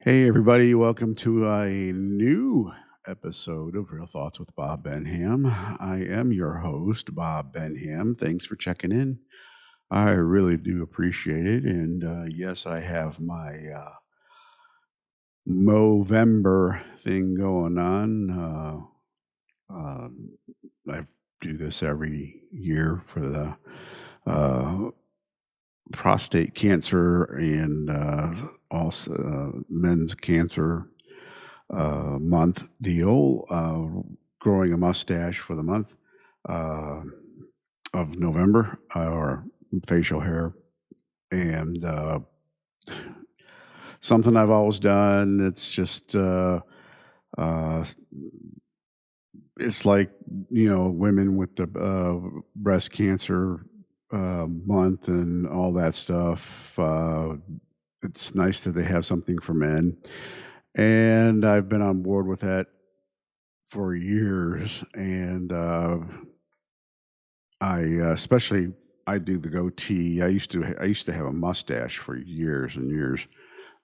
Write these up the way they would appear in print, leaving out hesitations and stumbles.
Hey, everybody, welcome to a new episode of Real Thoughts with Bob Benham. I am your host, Bob Benham. Thanks for checking in. I really do appreciate it. And yes, I have my Movember thing going on. I do this every year for the uh, prostate cancer and also men's cancer month deal, growing a mustache for the month uh, of November, or facial hair, and something I've always done. It's just uh, it's like women with the breast cancer month and all that stuff. It's nice that they have something for men, and I've been on board with that for years, and especially I do the goatee. I used to have a mustache for years and years.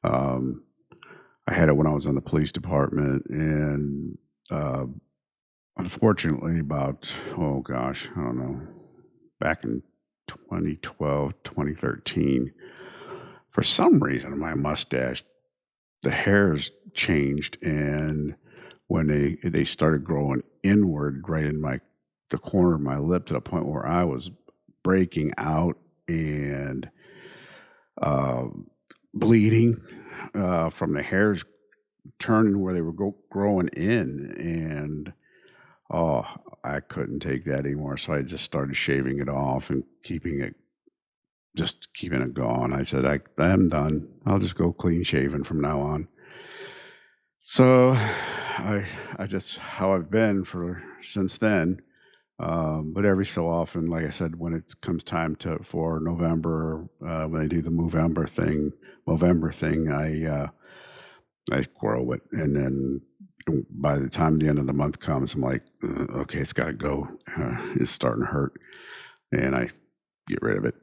Um, I had it when I was on the police department, and uh, unfortunately, about oh gosh, I don't know, back in 2012, 2013, for some reason, my mustache, the hairs changed, and when they started growing inward right in the corner of my lip to the point where I was breaking out and uh, bleeding from the hairs turning where they were growing in, and oh, I couldn't take that anymore. So I just started shaving it off and keeping it going. I said, I'm done. I'll just go clean shaven from now on. So I just how I've been for since then. But every so often, like I said, when it comes time for November, when they do the Movember thing, I grow it, and then by the time the end of the month comes, I'm like, okay, it's got to go. It's starting to hurt, and I get rid of it.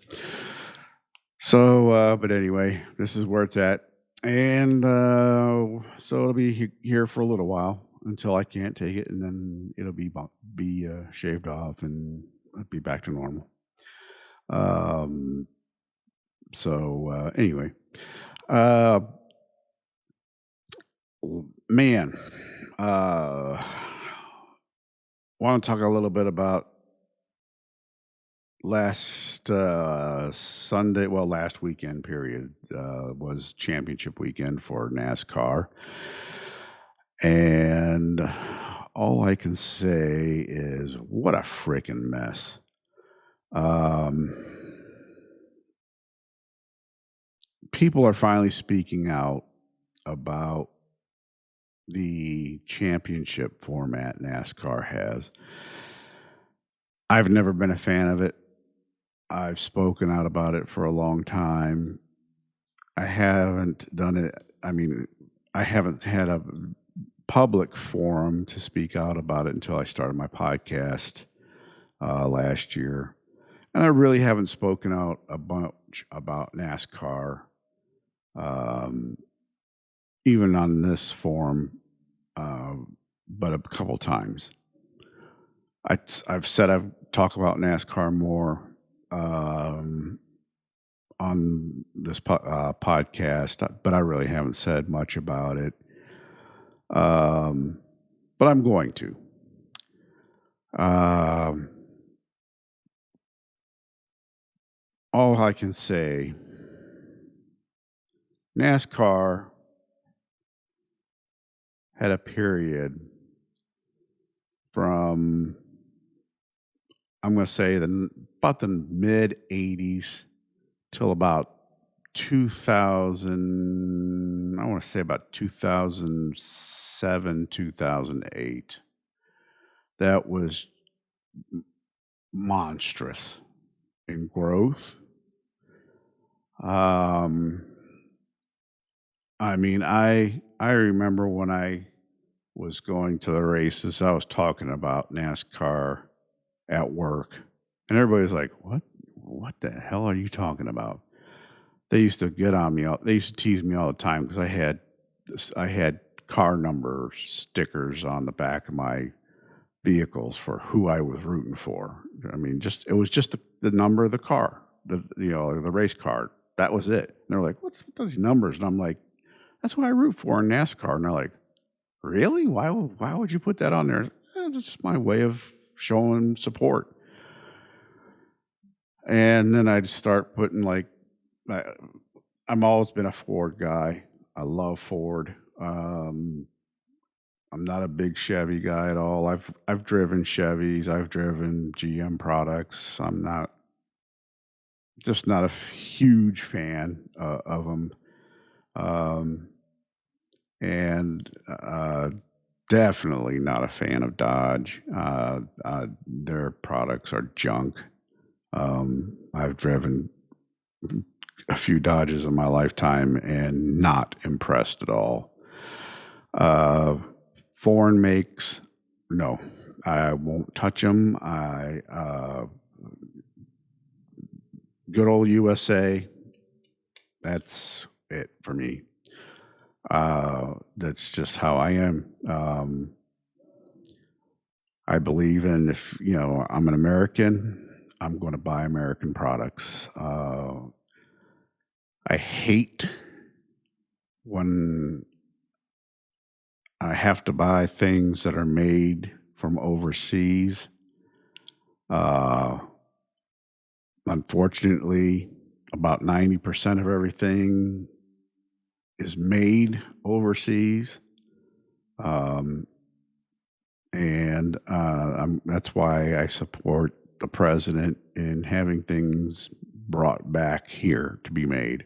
So, but anyway, this is where it's at, and so it'll be here for a little while until I can't take it, and then it'll be shaved off, and I'll be back to normal. Um, so anyway, uh, man, uh, want to talk a little bit about last Sunday. Well, last weekend period was championship weekend for NASCAR, and all I can say is what a freaking mess. Um, People are finally speaking out about the championship format NASCAR has. I've never been a fan of it. I've spoken out about it for a long time. I haven't done it. I mean, I haven't had a public forum to speak out about it until I started my podcast last year. And I really haven't spoken out a bunch about NASCAR, um, even on this forum, uh, but a couple times. I've said I've talked about NASCAR more um, on this podcast, but I really haven't said much about it. But I'm going to. Um, all I can say, NASCAR had a period from I'm going to say about the mid '80s till about 2000. I want to say about 2007, 2008. That was monstrous in growth. Um, I mean, I remember when I was going to the races, I was talking about NASCAR at work, and everybody was like, "What? What the hell are you talking about?" They used to get on me. They used to tease me all the time because I had I had car number stickers on the back of my vehicles for who I was rooting for. I mean, just it was just the number of the car, the race car. That was it. And they're like, "What's with those numbers?" And I'm like, "That's what I root for in NASCAR." And they're like, "Really? Why would you put that on there?" That's my way of showing support. And then I'd start putting like, I, I'm always been a Ford guy. I love Ford. I'm not a big Chevy guy at all. I've driven Chevys. I've driven GM products. I'm not just not a huge fan of them. Um, and definitely not a fan of Dodge. Their products are junk. I've driven a few Dodges in my lifetime and not impressed at all. Uh, Foreign makes, no, I won't touch them. Good old USA, that's it for me. That's just how I am. I believe in, if I'm an American, I'm going to buy American products. I hate when I have to buy things that are made from overseas. Uh, Unfortunately, about 90% of everything is made overseas. Um, and that's why I support the president in having things brought back here to be made.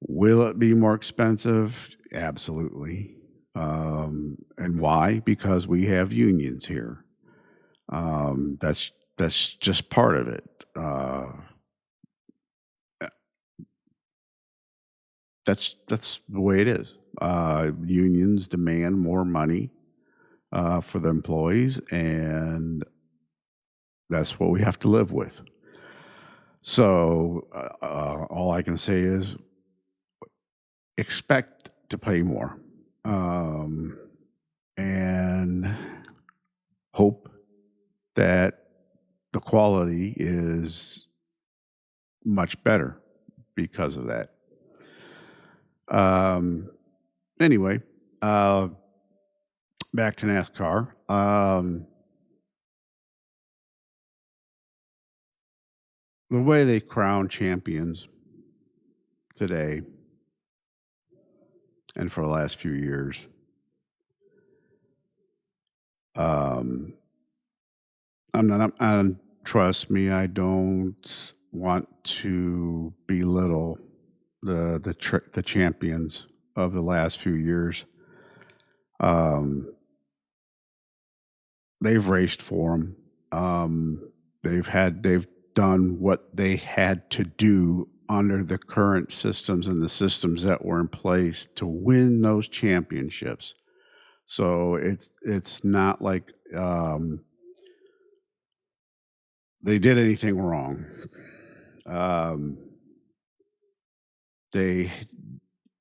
Will it be more expensive? Absolutely. And why? Because we have unions here. That's just part of it. That's the way it is. Unions demand more money for the employees, and that's what we have to live with. So all I can say is expect to pay more, and hope that the quality is much better because of that. Um, anyway, back to NASCAR. The way they crown champions today and for the last few years, um, I'm not. Trust me, I don't want to belittle the champions of the last few years. Um, they've raced for them. They've done what they had to do under the current systems and the systems that were in place to win those championships. So it's not like they did anything wrong. Um, they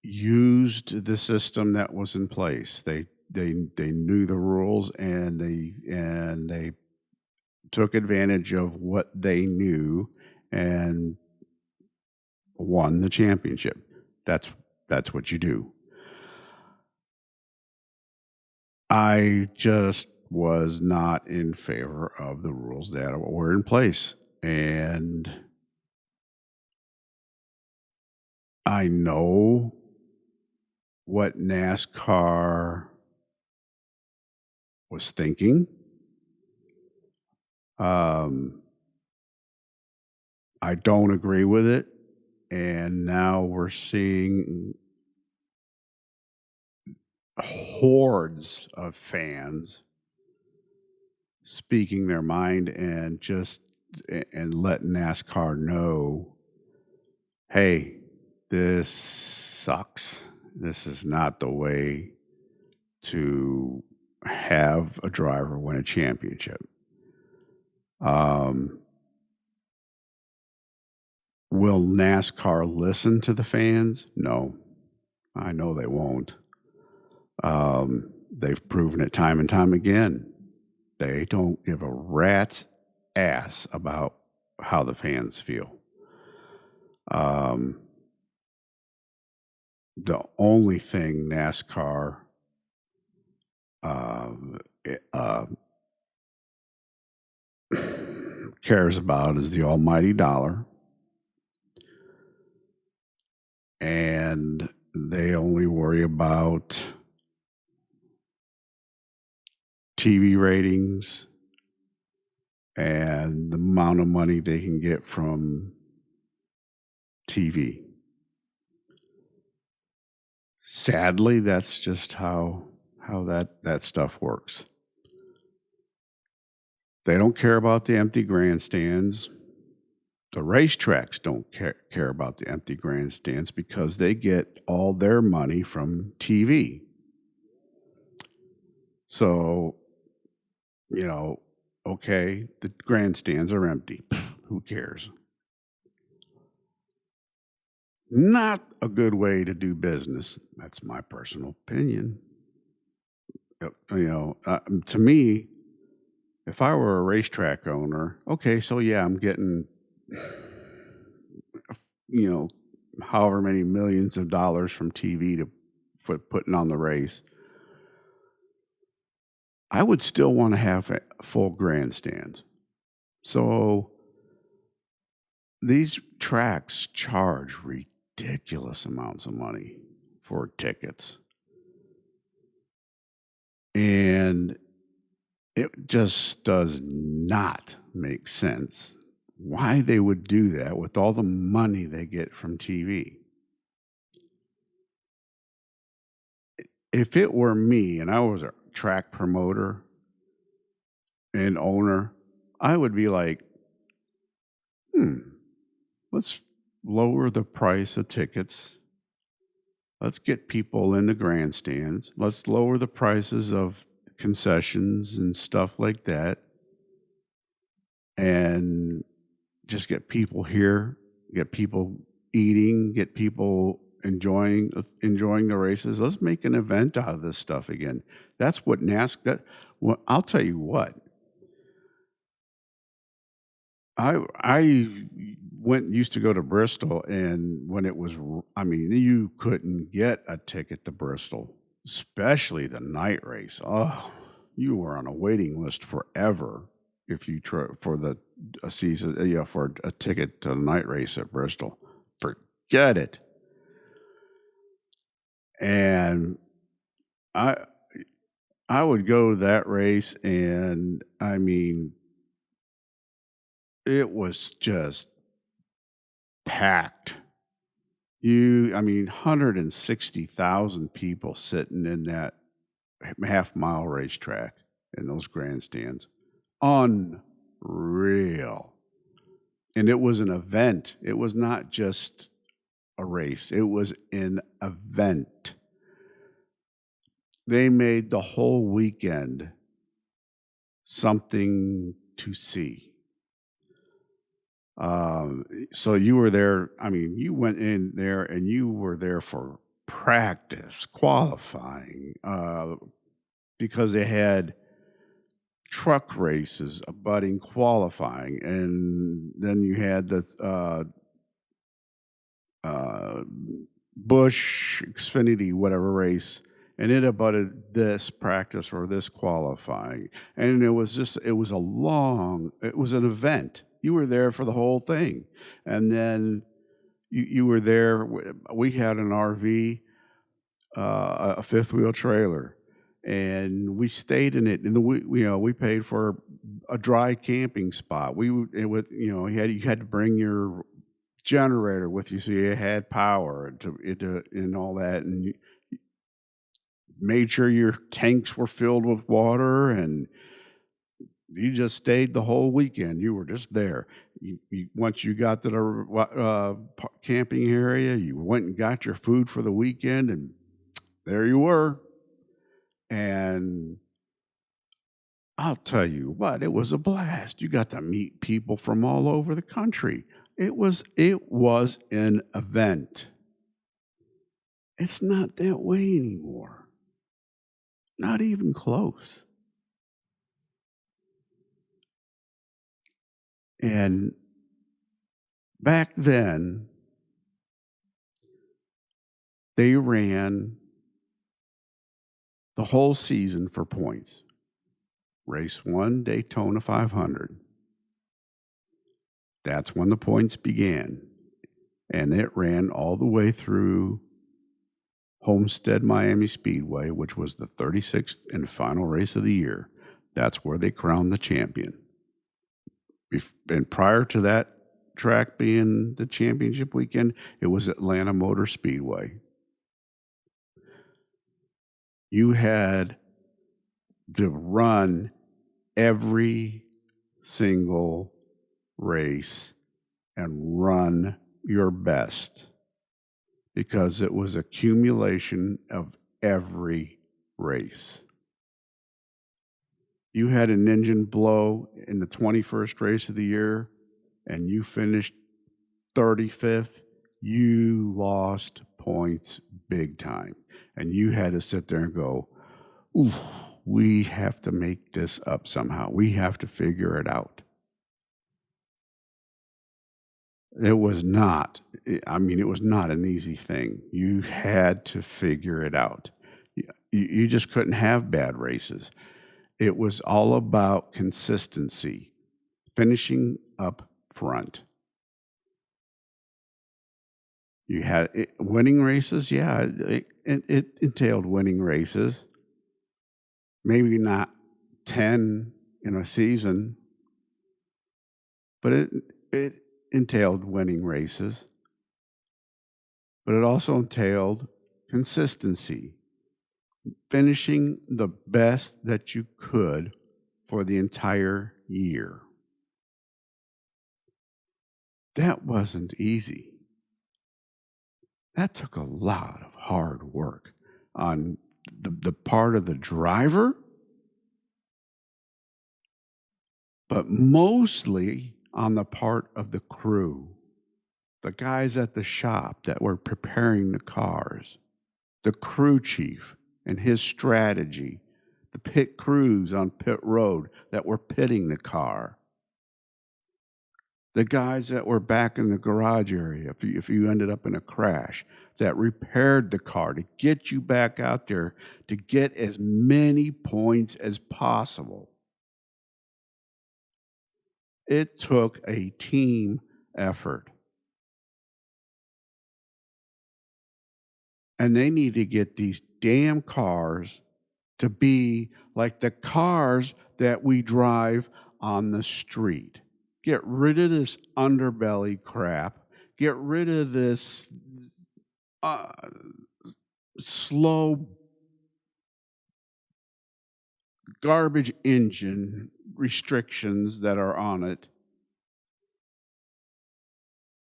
used the system that was in place. They knew the rules, and they took advantage of what they knew and won the championship. That's what you do. I just was not in favor of the rules that were in place, and I know what NASCAR was thinking. Um, I don't agree with it, and now we're seeing hordes of fans speaking their mind and letting NASCAR know, hey, this sucks. This is not the way to have a driver win a championship. Um, will NASCAR listen to the fans? No. I know they won't. They've proven it time and time again. They don't give a rat's ass about how the fans feel. Um, the only thing NASCAR um, eh, uh, cares about is the almighty dollar, and they only worry about TV ratings and the amount of money they can get from TV. Sadly, that's just how that stuff works. They don't care about the empty grandstands. The racetracks don't care about the empty grandstands because they get all their money from TV. So, you know, okay, the grandstands are empty. Who cares? Not a good way to do business. That's my personal opinion. To me, if I were a racetrack owner, okay, so yeah, I'm getting, you know, however many millions of dollars from TV for putting on the race. I would still want to have full grandstands. So these tracks charge ridiculous amounts of money for tickets. And it just does not make sense why they would do that with all the money they get from TV. If it were me and I was a track promoter and owner, I would be like, let's lower the price of tickets. Let's get people in the grandstands. Let's lower the prices of concessions and stuff like that. And just get people here, get people eating, get people enjoying the races. Let's make an event out of this stuff again. That's what NASCAR. Well, I'll tell you what. I used to go to Bristol, and when it was, I mean, you couldn't get a ticket to Bristol, especially the night race. Oh, you were on a waiting list forever if you for a season, for a ticket to the night race at Bristol. Forget it. And I I would go to that race, and I mean, it was just packed. I mean, 160,000 people sitting in that half mile racetrack in those grandstands. Unreal. And it was an event. It was not just a race, it was an event. They made the whole weekend something to see. So you were there. I mean, you went in there and you were there for practice, qualifying, because they had truck races abutting qualifying, and then you had the Bush Xfinity whatever race, and it abutted this practice or this qualifying, and it was an event. You were there for the whole thing, and then you were there. We had an RV, a fifth wheel trailer, and we stayed in it. And we paid for a dry camping spot. You had to bring your generator with you so you had power and all that, and you made sure your tanks were filled with water, and you just stayed the whole weekend. You were just there. Once you got to the camping area, you went and got your food for the weekend, and there you were. And I'll tell you what, it was a blast. You got to meet people from all over the country. It was an event. It's not that way anymore. Not even close. And back then, they ran the whole season for points. Race 1, Daytona 500. That's when the points began. And it ran all the way through Homestead Miami Speedway, which was the 36th and final race of the year. That's where they crowned the champion. And prior to that track being the championship weekend, it was Atlanta Motor Speedway. You had to run every single race and run your best because it was accumulation of every race. You had an engine blow in the 21st race of the year and you finished 35th, you lost points big time. And you had to sit there and go, ooh, we have to make this up somehow. We have to figure it out. It was not, it was not an easy thing. You had to figure it out. You just couldn't have bad races. It was all about consistency, finishing up front. You had winning races, yeah, it entailed winning races. Maybe not 10 in a season, but it entailed winning races. But it also entailed consistency, finishing the best that you could for the entire year. That wasn't easy. That took a lot of hard work on the part of the driver, but mostly on the part of the crew, the guys at the shop that were preparing the cars, the crew chief and his strategy, the pit crews on pit road that were pitting the car, the guys that were back in the garage area, if you ended up in a crash, that repaired the car to get you back out there to get as many points as possible. It took a team effort. And they need to get these damn cars to be like the cars that we drive on the street. Get rid of this underbelly crap. Get rid of this slow garbage engine restrictions that are on it.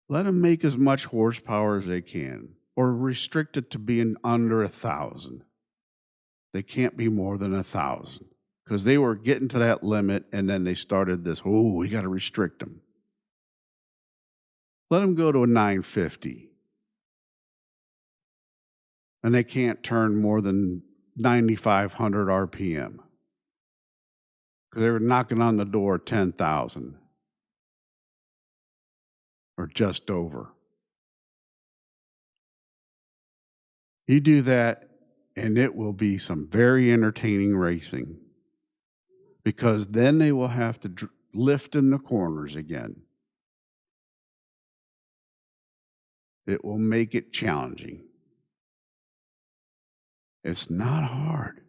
Let them make as much horsepower as they can, or restrict it to being under 1,000. They can't be more than 1,000 because they were getting to that limit, and then they started this. Oh, we got to restrict them. Let them go to a 950, and they can't turn more than 9,500 RPM because they were knocking on the door 10,000 or just over. You do that, and it will be some very entertaining racing because then they will have to lift in the corners again. It will make it challenging. It's not hard.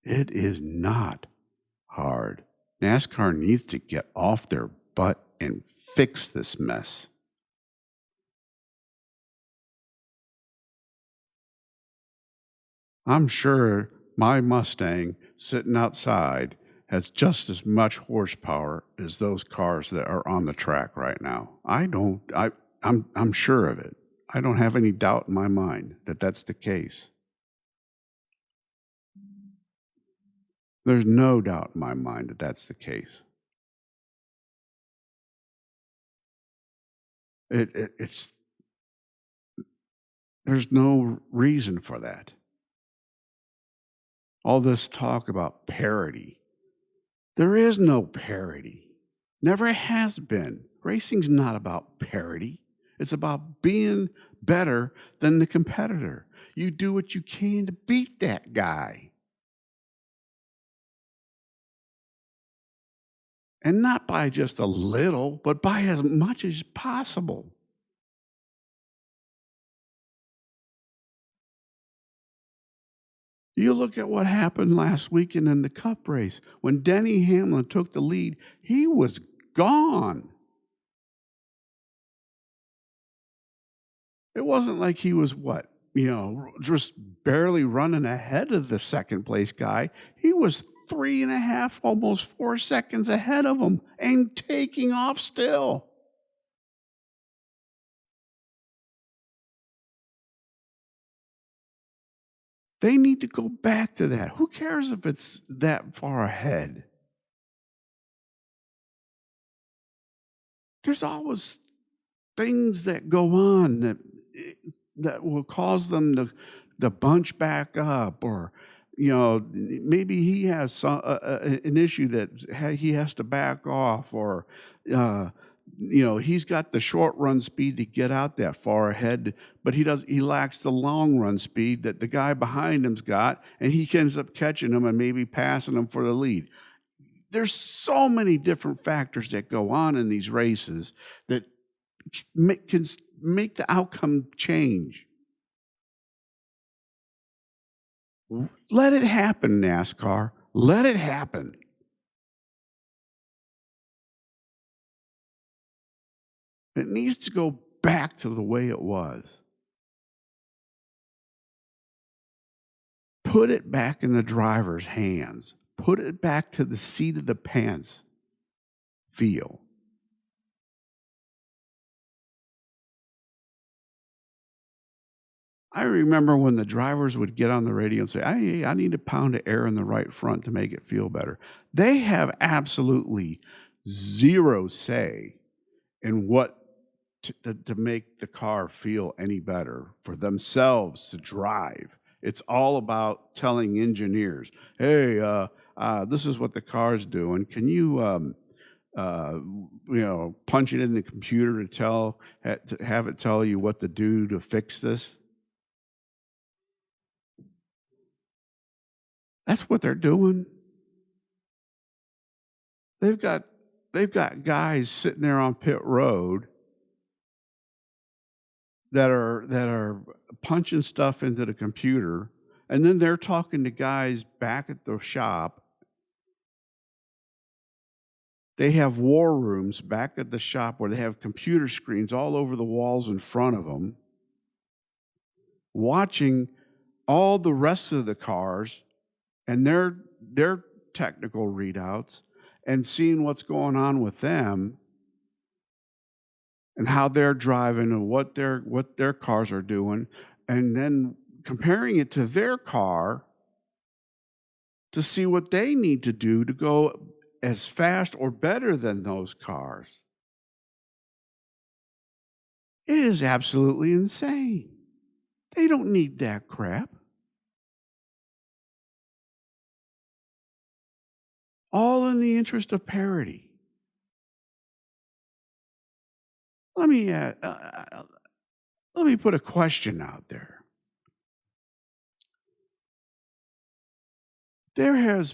It is not hard. NASCAR needs to get off their butt and fix this mess. I'm sure my Mustang sitting outside has just as much horsepower as those cars that are on the track right now. I'm sure of it. I don't have any doubt in my mind that that's the case. There's no doubt in my mind that that's the case. It's There's no reason for that. All this talk about parity. There is no parity. Never has been. Racing's not about parity. It's about being better than the competitor. You do what you can to beat that guy. And not by just a little, but by as much as possible. You look at what happened last weekend in the Cup race. When Denny Hamlin took the lead, he was gone. It wasn't like he was just barely running ahead of the second place guy. He was 3.5, almost 4 seconds ahead of him and taking off still. They need to go back to that. Who cares if it's that far ahead? There's always things that go on that will cause them to bunch back up, or maybe he has an issue that he has to back off, or uh, he's got the short run speed to get out that far ahead, but he lacks the long run speed that the guy behind him's got, and he ends up catching him and maybe passing him for the lead. There's so many different factors that go on in these races that can make the outcome change. Let it happen, NASCAR. Let it happen. It needs to go back to the way it was. Put it back in the driver's hands. Put it back to the seat of the pants feel. I remember when the drivers would get on the radio and say, I need a pound of air in the right front to make it feel better. They have absolutely zero say in what to make the car feel any better for themselves to drive. It's all about telling engineers, hey, this is what the car's doing. Can you, punch it in the computer to have it tell you what to do to fix this? That's what they're doing. They've got they've got guys sitting there on pit road that are punching stuff into the computer, and then they're talking to guys back at the shop. They have war rooms back at the shop where they have computer screens all over the walls in front of them, watching all the rest of the cars and their technical readouts, and seeing what's going on with them and how they're driving and what their cars are doing, and then comparing it to their car to see what they need to do to go as fast or better than those cars. It is absolutely insane. They don't need that crap. All in the interest of parity. Let me put a question out there. There has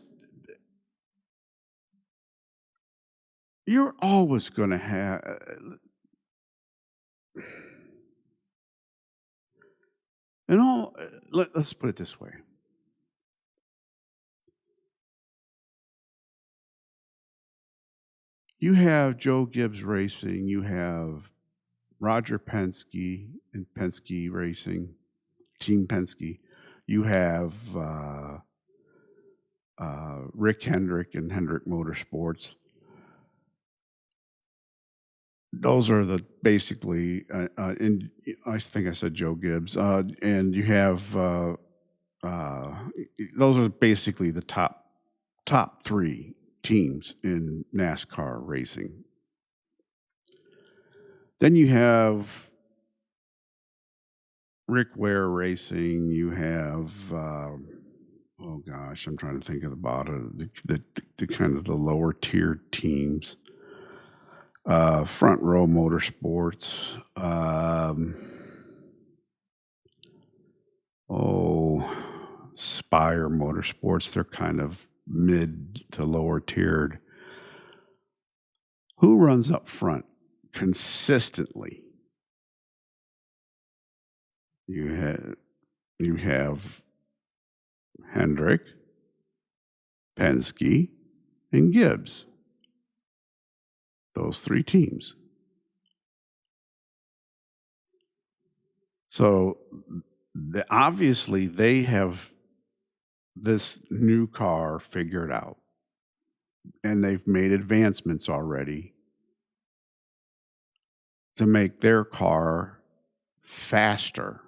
You're always going to have, and all. Let's put it this way: you have Joe Gibbs Racing, you have Roger Penske and Penske Racing, Team Penske. You have Rick Hendrick and Hendrick Motorsports. Those are the basically, and I think I said Joe Gibbs, and you have those are basically the top three teams in NASCAR racing. Then you have Rick Ware Racing. You have, oh gosh, I'm trying to think of the kind of the lower tier teams. Front Row Motorsports. Spire Motorsports. They're kind of mid to lower tiered. Who runs up front consistently? You have Hendrick, Penske, and Gibbs. Those three teams. So obviously they have this new car figured out, and they've made advancements already to make their car faster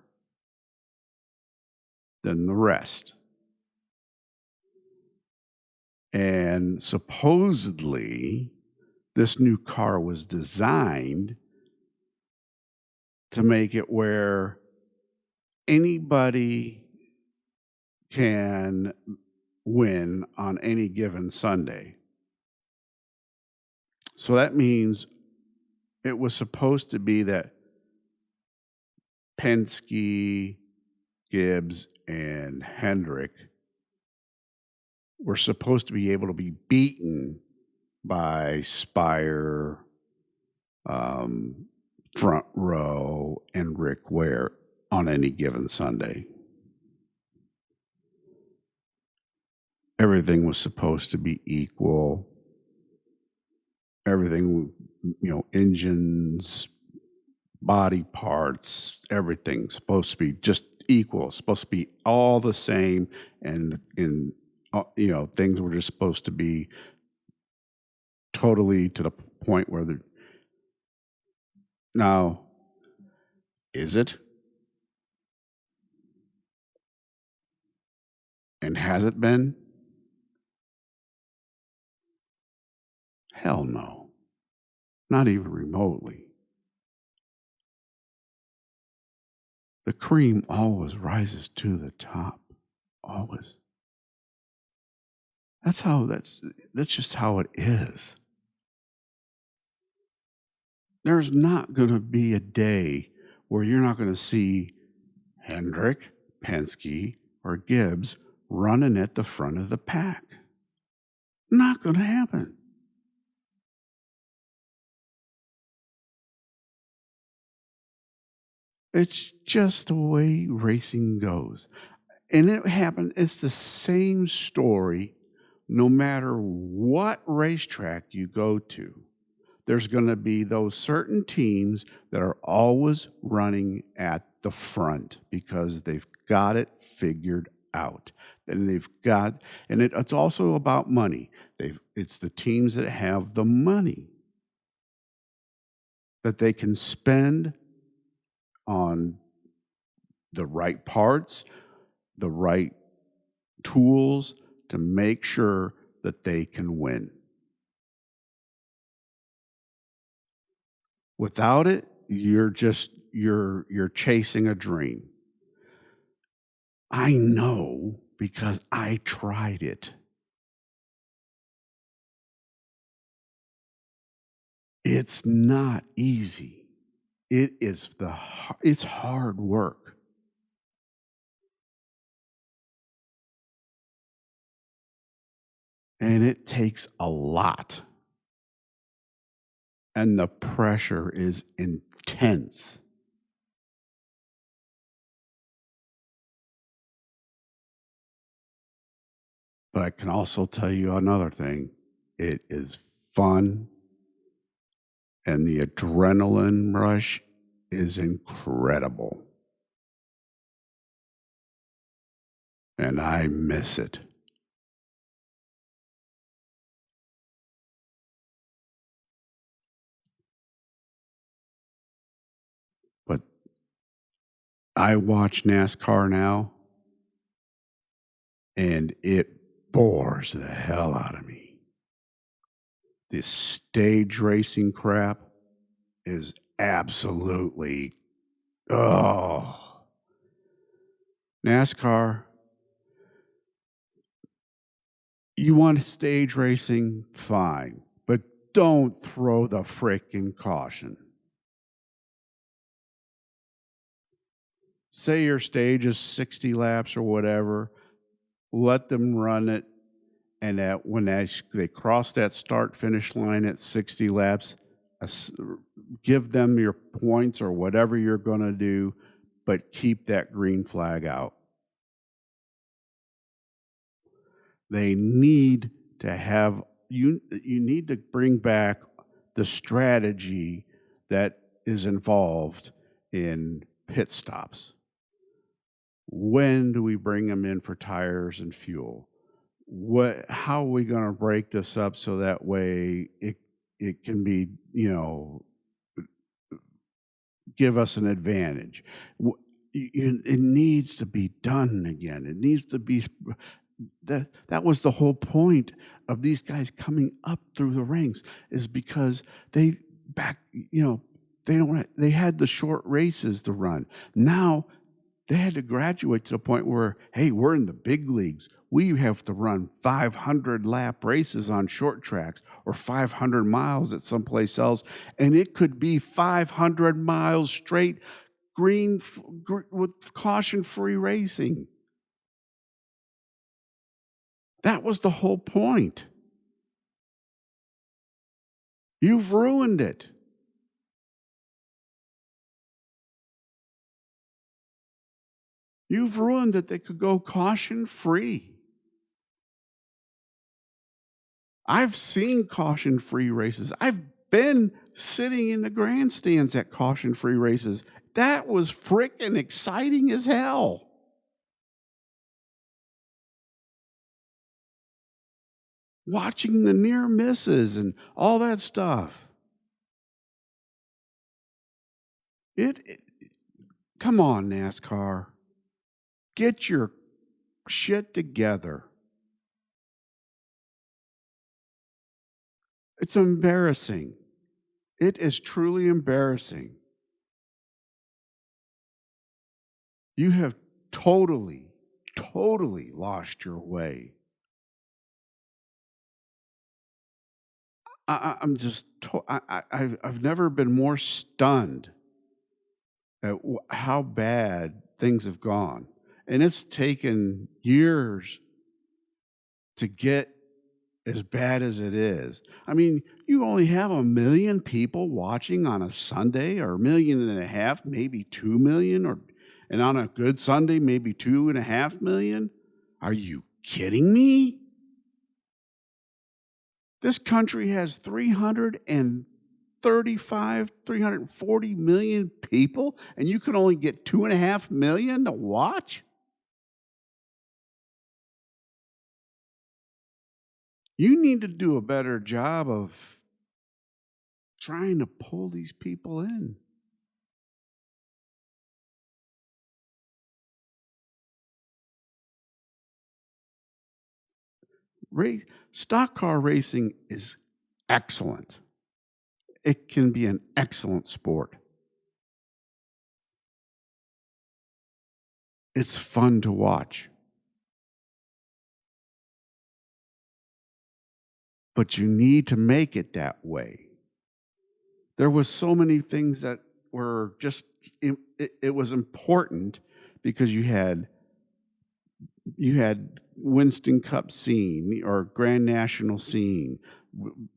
than the rest. And supposedly, this new car was designed to make it where anybody can win on any given Sunday. So that means it was supposed to be that Penske, Gibbs, and Hendrick were supposed to be able to be beaten by Spire, Front Row, and Rick Ware on any given Sunday. Everything was supposed to be equal. Everything, engines, body parts, everything supposed to be just equal, supposed to be all the same, and things were just supposed to be totally to the point where they're now. Is it? And has it been? Hell no. Not even remotely. The cream always rises to the top. Always. That's just how it is. There's not going to be a day where you're not going to see Hendrick, Penske, or Gibbs running at the front of the pack. Not going to happen. It's just the way racing goes. And it's the same story no matter what racetrack you go to. There's going to be those certain teams that are always running at the front because they've got it figured out. And it's also about money. It's the teams that have the money that they can spend on the right parts, the right tools to make sure that they can win. Without it, you're chasing a dream. I know because I tried it. It's not easy. It's hard work. And it takes a lot. And the pressure is intense. But I can also tell you another thing. It is fun. And the adrenaline rush is incredible. And I miss it. But I watch NASCAR now, and it bores the hell out of me. This stage racing crap is absolutely, oh, NASCAR, you want stage racing, fine, but don't throw the frickin' caution. Say your stage is 60 laps or whatever, let them run it, and that when they cross that start finish line at 60 laps, ass- give them your points or whatever you're going to do, but keep that green flag out. They need to have you need to bring back the strategy that is involved in pit stops. When do we bring them in for tires and fuel? How are we going to break this up so that way it can be, give us an advantage? It needs to be done again. It needs to be that was the whole point of these guys coming up through the ranks, is because they back, they had the short races to run. Now they had to graduate to the point where, hey, we're in the big leagues. We have to run 500 lap races on short tracks or 500 miles at someplace else. And it could be 500 miles straight with caution free racing. That was the whole point. You've ruined it. You've ruined that they could go caution free. I've seen caution free races. I've been sitting in the grandstands at caution free races. That was freaking exciting as hell. Watching the near misses and all that stuff. It come on, NASCAR. Get your shit together. It's embarrassing. It is truly embarrassing. You have totally, totally lost your way. I'm just, I've never been more stunned at how bad things have gone. And it's taken years to get as bad as it is. I mean, you only have 1 million people watching on a Sunday, or 1.5 million, maybe 2 million, and on a good Sunday, maybe 2.5 million. Are you kidding me? This country has 340 million people, and you can only get 2.5 million to watch? You need to do a better job of trying to pull these people in. Stock car racing is excellent. It can be an excellent sport. It's fun to watch. But you need to make it that way. There was so many things that were just it was important, because you had Winston Cup scene or Grand National scene,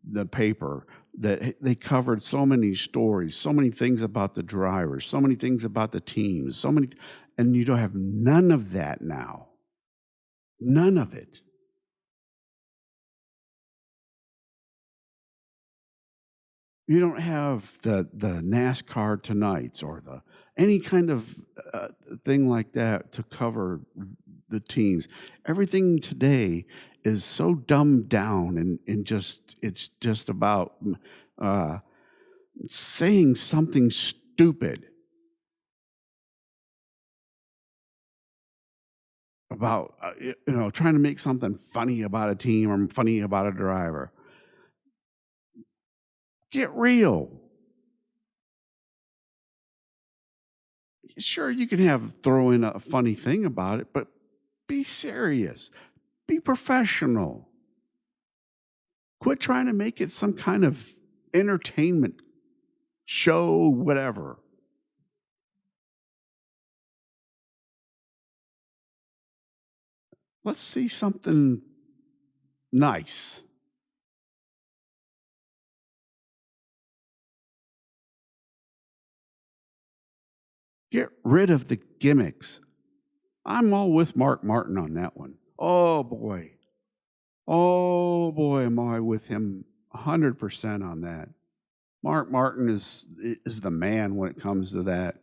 the paper, that they covered so many stories, so many things about the drivers, so many things about the teams, and you don't have none of that now. None of it. You don't have the NASCAR tonights or any kind of thing like that to cover the teams. Everything today is so dumbed down, and it's just about uh, saying something stupid about trying to make something funny about a team or funny about a driver. Get real. Sure, you can throw in a funny thing about it, but be serious. Be professional. Quit trying to make it some kind of entertainment show, whatever. Let's see something nice. Get rid of the gimmicks. I'm all with Mark Martin on that one. Oh boy. Oh boy, am I with him 100% on that. Mark Martin is the man when it comes to that.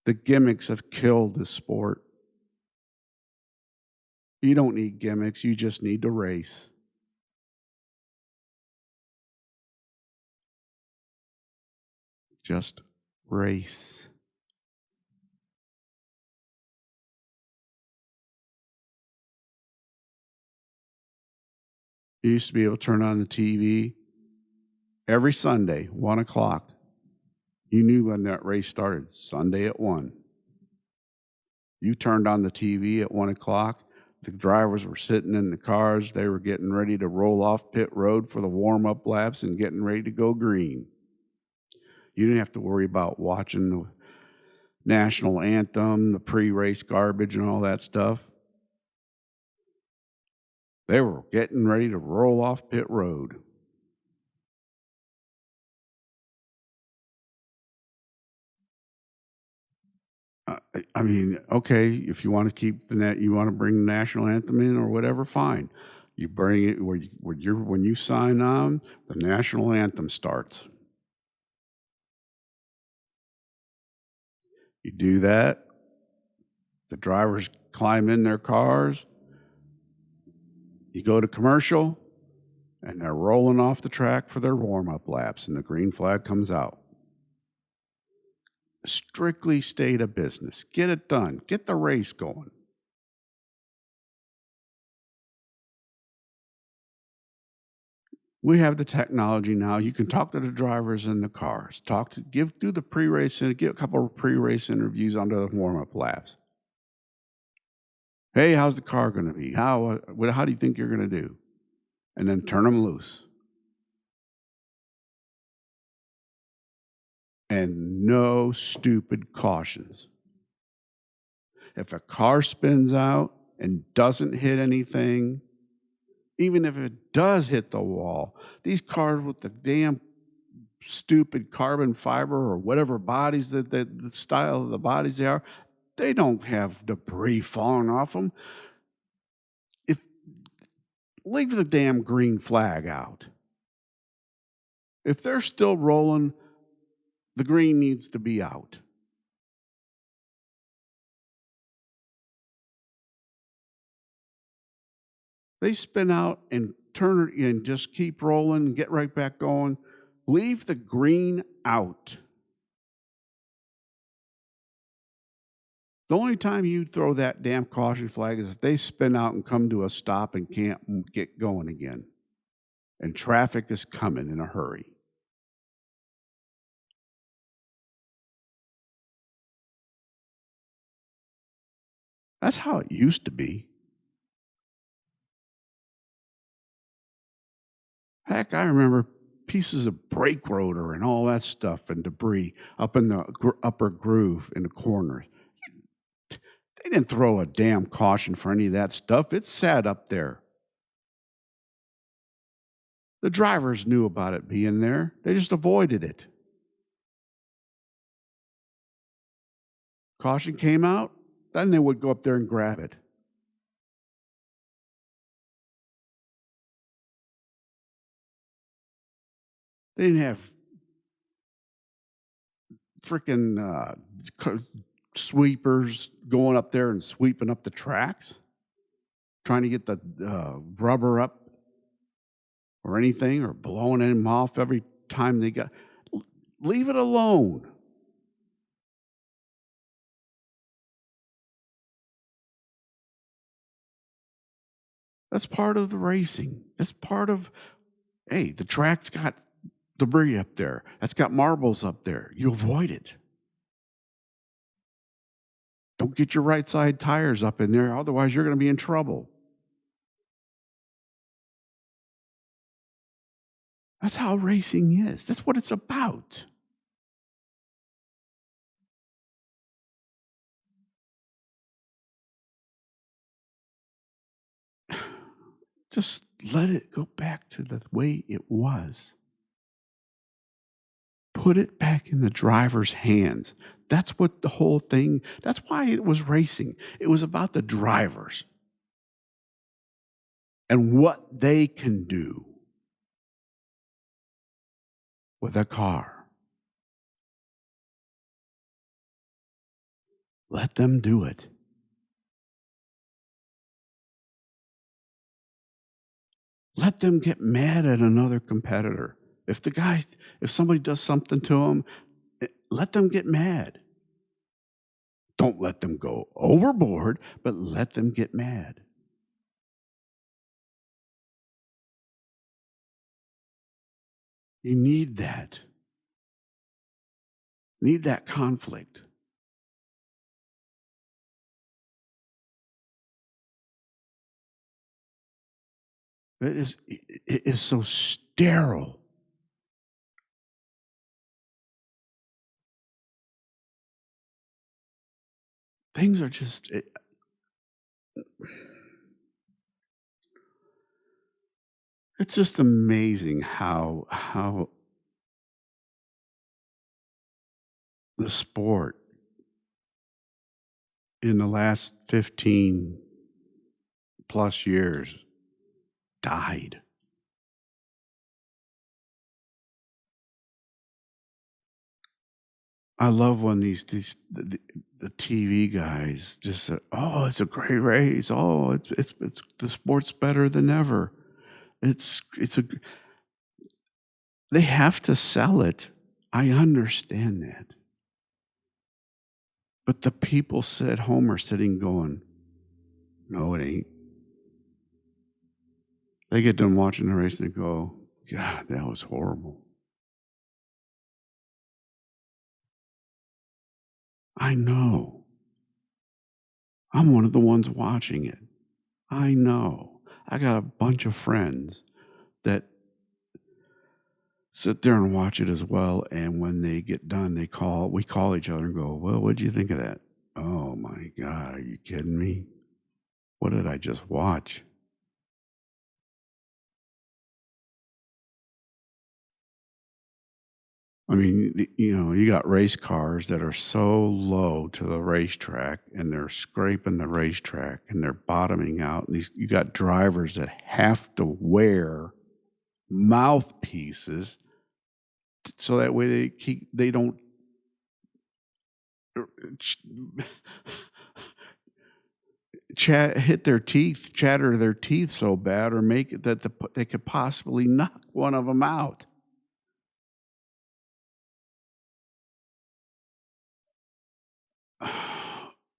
The gimmicks have killed the sport. You don't need gimmicks, you just need to race. Just race. You used to be able to turn on the TV every Sunday, 1 o'clock. You knew when that race started, Sunday at 1. You turned on the TV at 1 o'clock. The drivers were sitting in the cars. They were getting ready to roll off pit road for the warm up laps and getting ready to go green. You didn't have to worry about watching the national anthem, the pre race garbage, and all that stuff. They were getting ready to roll off pit road. I mean, okay, if you want to keep you want to bring the national anthem in or whatever, fine. You bring it when you sign on, the national anthem starts. You do that. The drivers climb in their cars. You go to commercial, and they're rolling off the track for their warm up laps, and the green flag comes out. Strictly state of business. Get it done. Get the race going. We have the technology now. You can talk to the drivers in the cars. Do the pre-race and get a couple of pre-race interviews onto the warm-up laps. Hey, how's the car going to be? How do you think you're going to do? And then turn them loose. And no stupid cautions. If a car spins out and doesn't hit anything, even if it does hit the wall, these cars with the damn stupid carbon fiber or whatever bodies that the style of the bodies they are, they don't have debris falling off them. If leave the damn green flag out. If they're still rolling, the green needs to be out. They spin out and turn it and just keep rolling and get right back going. Leave the green out. The only time you throw that damn caution flag is if they spin out and come to a stop and can't get going again. And traffic is coming in a hurry. That's how it used to be. Heck, I remember pieces of brake rotor and all that stuff and debris up in the upper groove in the corners. They didn't throw a damn caution for any of that stuff. It sat up there. The drivers knew about it being there. They just avoided it. Caution came out, then they would go up there and grab it. They didn't have freaking sweepers going up there and sweeping up the tracks, trying to get the rubber up or anything, or blowing them off every time they got. Leave it alone. That's part of the racing. That's part of, hey, the track's got debris up there, that's got marbles up there. You avoid it. Don't get your right side tires up in there, otherwise you're going to be in trouble. That's how racing is. That's what it's about. Just let it go back to the way it was. Put it back in the driver's hands. That's what the whole thing, that's why it was racing. It was about the drivers and what they can do with a car. Let them do it. Let them get mad at another competitor. If somebody does something to them, let them get mad. Don't let them go overboard, but let them get mad. You need that. Need that conflict. It is so sterile. Things are just it's just amazing how the sport in the last 15 plus years died. I love when the TV guys just say, "Oh, it's a great race. Oh, it's the sport's better than ever." It's a they have to sell it. I understand that. But the people at home are sitting going, "No, it ain't." They get done watching the race and they go, "God, that was horrible." I know. I'm one of the ones watching it. I know. I got a bunch of friends that sit there and watch it as well. And when they get done, we call each other and go, "Well, what'd you think of that?" "Oh my God, are you kidding me? What did I just watch?" I mean, you got race cars that are so low to the racetrack and they're scraping the racetrack and they're bottoming out. And you got drivers that have to wear mouthpieces so that way they don't hit their teeth, chatter their teeth so bad, or make it that they could possibly knock one of them out.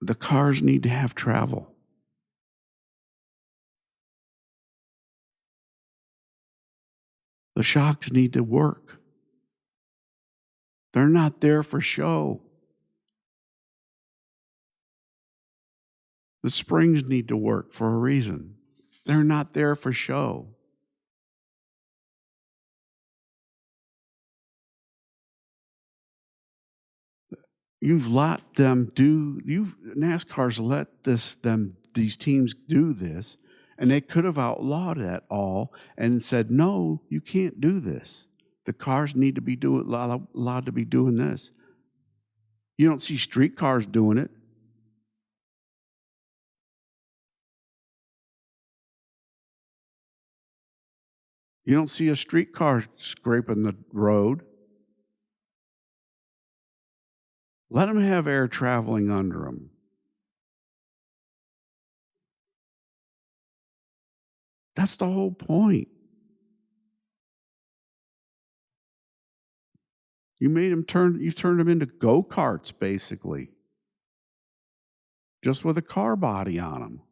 The cars need to have travel. The shocks need to work. They're not there for show. The springs need to work for a reason. They're not there for show. NASCAR's let these teams do this, and they could have outlawed that all and said, "No, you can't do this. The cars need to be allowed to be doing this." You don't see street cars doing it. You don't see a street car scraping the road. Let them have air traveling under them. That's the whole point. You turned them into go-karts, basically, just with a car body on them.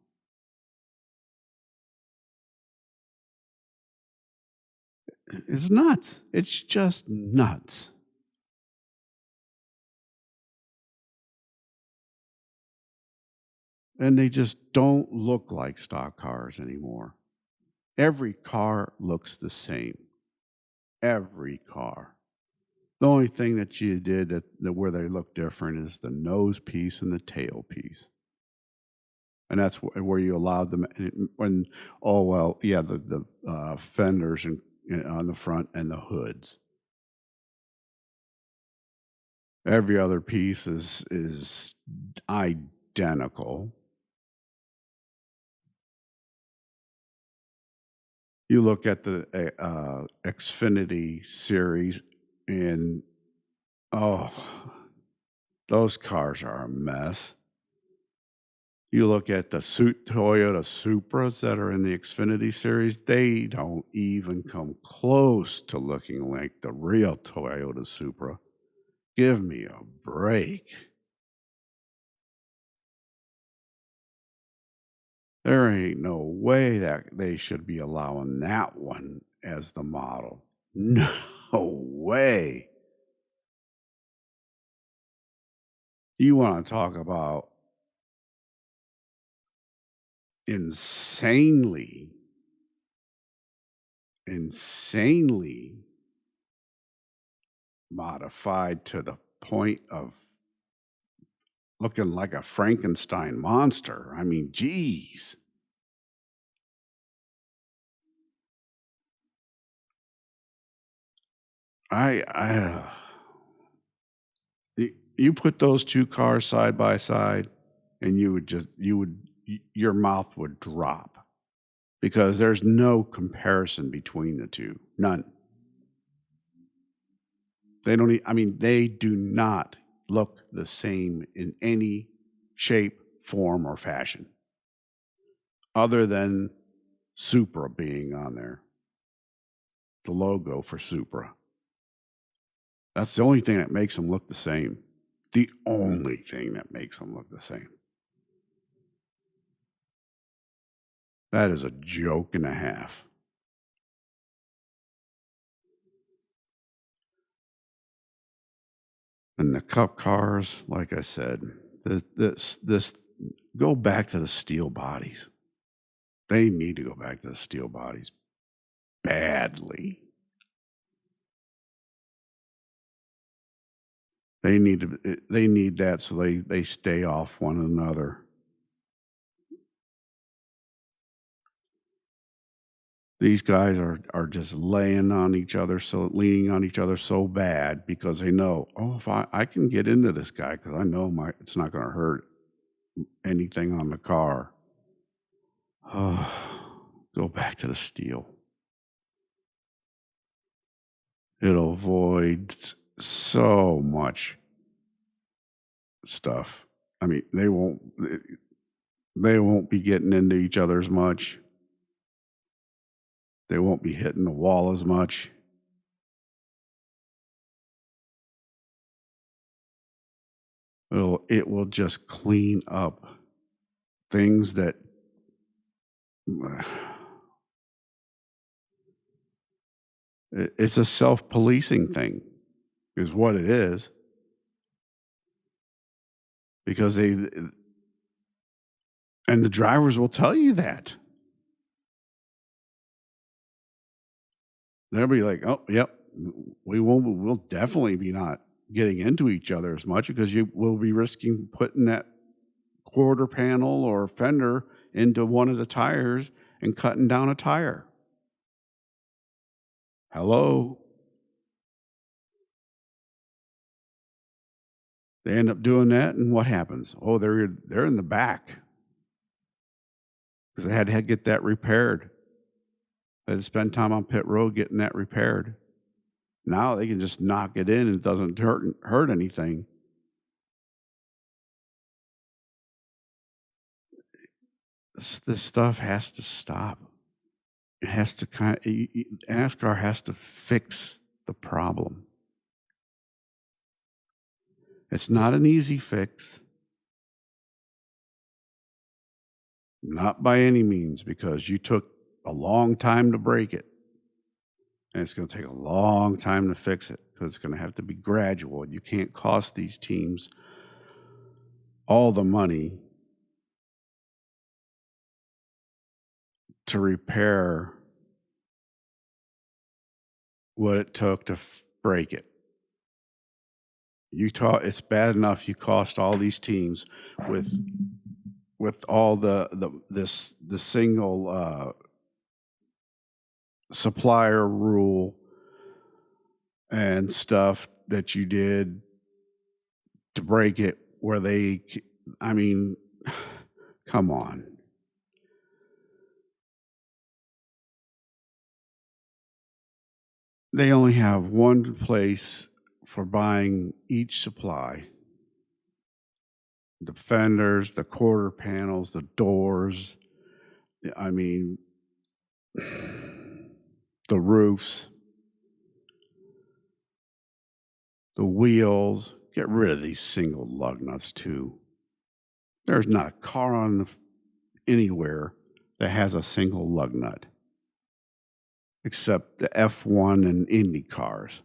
It's nuts. It's just nuts. And they just don't look like stock cars anymore. Every car looks the same. Every car. The only thing that you did that where they look different is the nose piece and the tail piece. And that's where you allowed them when, oh, well, yeah, the fenders and on the front and the hoods. Every other piece is identical. You look at the Xfinity series, and oh, those cars are a mess. You look at the Toyota Supras that are in the Xfinity series, they don't even come close to looking like the real Toyota Supra. Give me a break. There ain't no way that they should be allowing that one as the model. No way. You want to talk about insanely, insanely modified to the point of looking like a Frankenstein monster. I mean, geez. I you put those two cars side by side, and your mouth would drop because there's no comparison between the two. None. They don't. I mean, they do not look the same in any shape, form, or fashion, other than Supra being on there, the logo for Supra. That's the only thing that makes them look the same. The only thing that makes them look the same. That is a joke and a half. And the cup cars, like I said, this go back to the steel bodies. They need to go back to the steel bodies badly. They need that so they stay off one another. These guys are just laying on each other, so leaning on each other so bad because they know, oh, if I can get into this guy because I know it's not going to hurt anything on the car. Oh, go back to the steel. It'll avoid so much stuff. I mean, they won't be getting into each other as much. They won't be hitting the wall as much. It will just clean up things that it's a self-policing thing is what it is because the drivers will tell you that. They'll be like, oh, yep, we'll definitely be not getting into each other as much because you will be risking putting that quarter panel or fender into one of the tires and cutting down a tire. Hello. They end up doing that, and what happens? Oh, they're in the back because they had to get that repaired. They had to spend time on pit road getting that repaired. Now they can just knock it in and it doesn't hurt anything. This stuff has to stop. It has to NASCAR has to fix the problem. It's not an easy fix. Not by any means, because you took a long time to break it. And it's going to take a long time to fix it because it's going to have to be gradual. You can't cost these teams all the money to repair what it took to break it. It's bad enough you cost all these teams with all the single supplier rule and stuff that you did to break it where I mean, come on. They only have one place for buying each supply. The fenders, the quarter panels, the doors, I mean, the roofs, the wheels. Get rid of these single lug nuts too. There's not a car anywhere that has a single lug nut, except the F1 and Indy cars.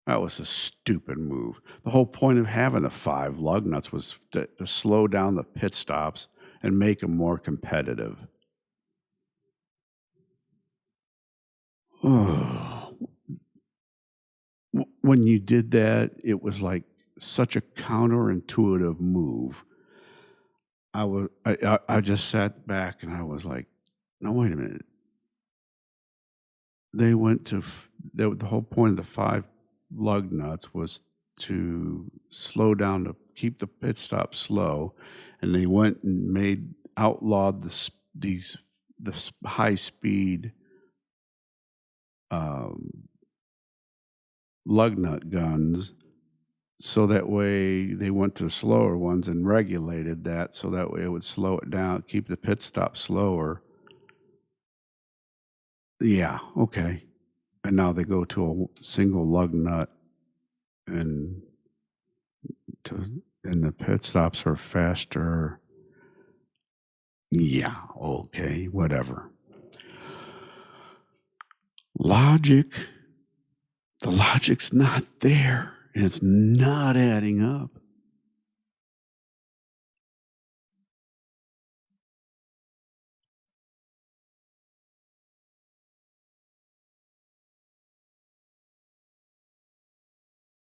That was a stupid move. The whole point of having the 5 lug nuts was to slow down the pit stops and make them more competitive. When you did that, it was like such a counterintuitive move. I just sat back and I was like, no, wait a minute. They went to the whole point of the 5 lug nuts was to slow down, to keep the pit stop slow, and they went and outlawed the high speed lug nut guns, so that way they went to slower ones and regulated that, so that way it would slow it down, keep the pit stop slower. Yeah, okay. And now they go to a single lug nut, and the pit stops are faster. Yeah, okay, whatever. The logic's not there, and it's not adding up.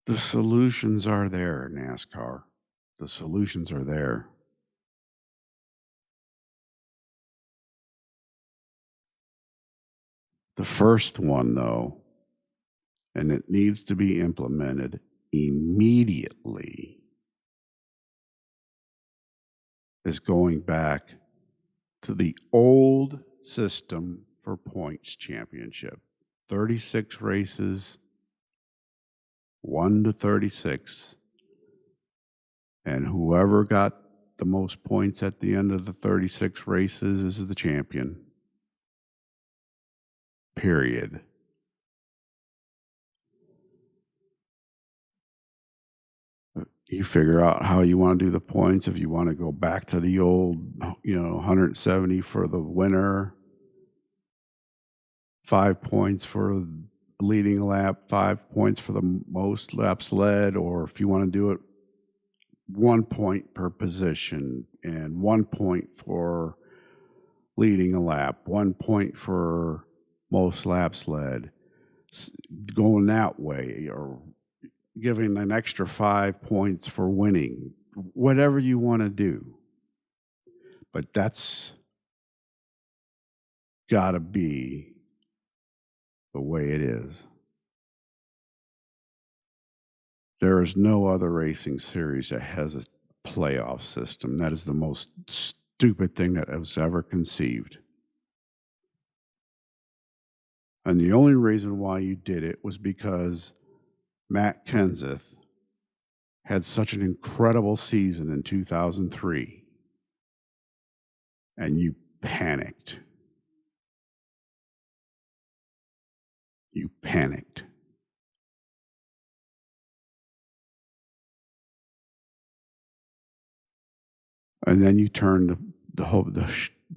The solutions are there, NASCAR. The solutions are there. The first one, though, and it needs to be implemented immediately, is going back to the old system for points championship. 36 races, 1 to 36. And whoever got the most points at the end of the 36 races is the champion. Period. You figure out how you want to do the points. If you want to go back to the old, 170 for the winner, 5 points for leading a lap, 5 points for the most laps led, or if you want to do it 1 point per position and 1 point for leading a lap, 1 point for most laps led, going that way, or giving an extra 5 points for winning, whatever you want to do. But that's got to be the way it is. There is no other racing series that has a playoff system. That is the most stupid thing that was ever conceived. And the only reason why you did it was because Matt Kenseth had such an incredible season in 2003, and you panicked. You panicked. And then you turned the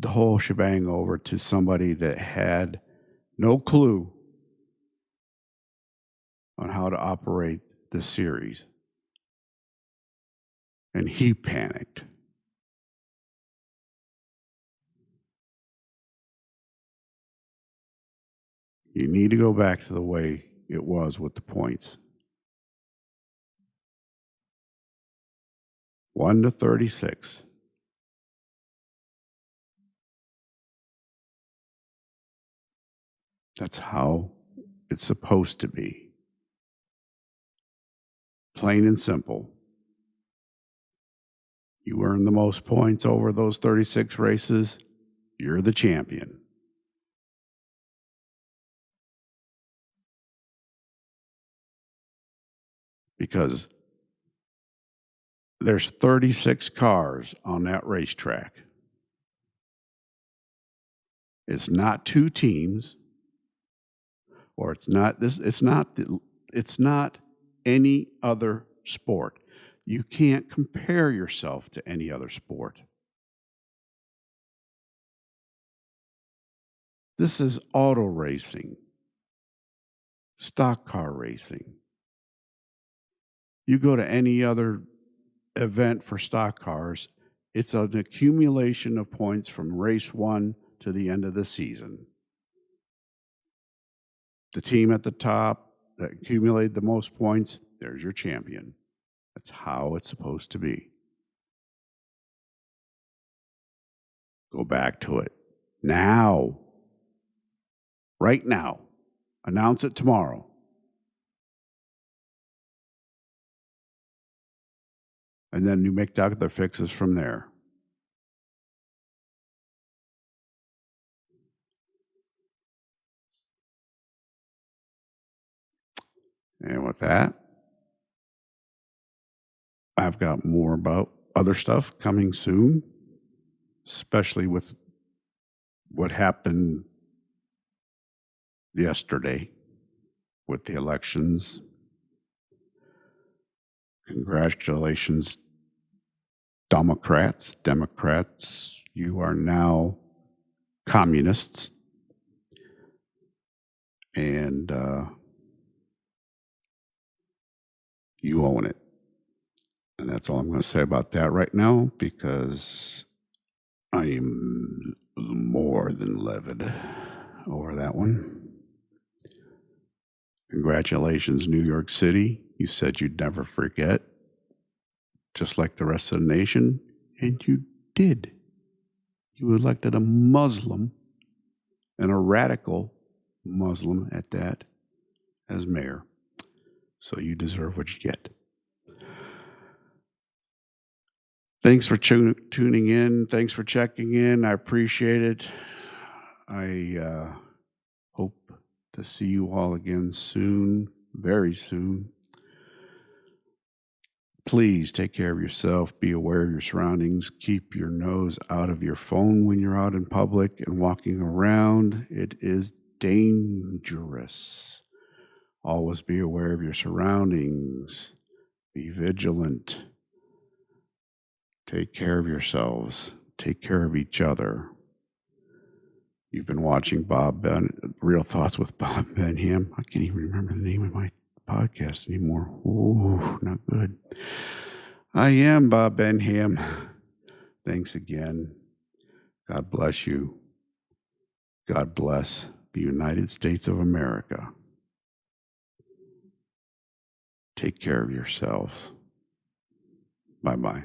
whole shebang over to somebody that had no clue on how to operate the series. And he panicked. You need to go back to the way it was with the points. 1 to 36. That's how it's supposed to be. Plain and simple. You earn the most points over those 36 races, you're the champion. Because there's 36 cars on that racetrack. It's not two teams, or it's not any other sport. You can't compare yourself to any other sport. This is auto racing, stock car racing. You go to any other event for stock cars, it's an accumulation of points from race 1 to the end of the season. The team at the top that accumulated the most points, there's your champion. That's how it's supposed to be. Go back to it now. Right now. Announce it tomorrow. And then you make the other fixes from there. And with that, I've got more about other stuff coming soon, especially with what happened yesterday with the elections. Congratulations, Democrats. You are now communists. And you own it. And that's all I'm going to say about that right now, because I am more than livid over that one. Congratulations, New York City. You said you'd never forget, just like the rest of the nation, and you did. You elected a Muslim, and a radical Muslim at that, as mayor. So you deserve what you get. Thanks for tuning in. Thanks for checking in. I appreciate it. I hope to see you all again soon, very soon. Please take care of yourself. Be aware of your surroundings. Keep your nose out of your phone when you're out in public and walking around. It is dangerous. Always be aware of your surroundings. Be vigilant. Take care of yourselves. Take care of each other. You've been watching Real Thoughts with Bob Benham. I can't even remember the name of my podcast anymore. Ooh, not good. I am Bob Benham. Thanks again. God bless you. God bless the United States of America. Take care of yourselves. Bye-bye.